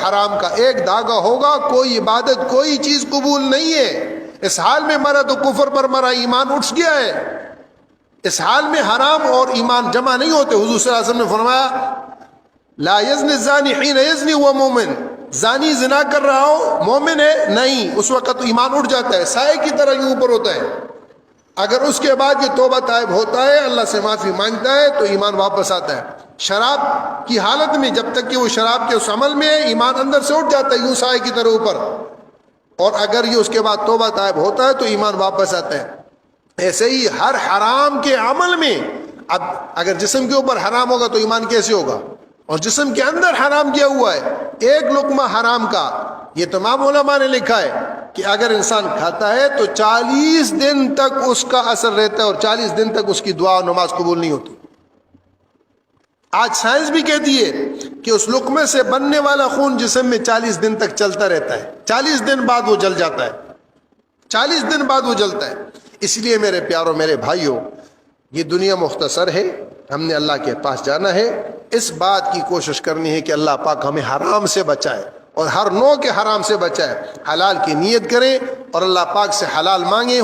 حرام کا ایک دھاگا ہوگا، کوئی عبادت کوئی چیز قبول نہیں ہے۔ اس حال میں مرا تو کفر پر مرا، ایمان اٹھ گیا ہے۔ اس حال میں حرام اور ایمان جمع نہیں ہوتے۔ حضور صلی اللہ علیہ وسلم نے فرمایا لا یزنی الزانی حین یزنی وہ مومن، زانی زنا کر رہا ہو مومن ہے نہیں، اس وقت ایمان اٹھ جاتا ہے، سائے کی طرح یوں اوپر ہوتا ہے۔ اگر اس کے بعد یہ توبہ طائب ہوتا ہے، اللہ سے معافی مانگتا ہے، تو ایمان واپس آتا ہے۔ شراب کی حالت میں جب تک کہ وہ شراب کے اس عمل میں ہے، ایمان اندر سے اٹھ جاتا ہے یوں سائے کی طرح اوپر، اور اگر یہ اس کے بعد توبہ طائب ہوتا ہے تو ایمان واپس آتا ہے۔ ایسے ہی ہر حرام کے عمل میں، اب اگر جسم کے اوپر حرام ہوگا تو ایمان کیسے ہوگا؟ اور جسم کے اندر حرام کیا ہوا ہے، ایک لقمہ حرام کا، یہ تمام علماء نے لکھا ہے کہ اگر انسان کھاتا ہے تو 40 دن تک اس کا اثر رہتا ہے، اور 40 دن تک اس کی دعا و نماز قبول نہیں ہوتی۔ آج سائنس بھی کہتی ہے کہ اس لقمے سے بننے والا خون جسم میں 40 دن تک چلتا رہتا ہے، 40 دن بعد وہ جل جاتا ہے، 40 دن بعد وہ جلتا ہے۔ اس لیے میرے پیاروں، میرے بھائیوں، یہ دنیا مختصر ہے، ہم نے اللہ کے پاس جانا ہے۔ اس بات کی کوشش کرنی ہے کہ اللہ پاک ہمیں حرام سے بچائے، اور ہر نوع کے حرام سے بچائے۔ حلال کی نیت کریں اور اللہ پاک سے حلال مانگیں۔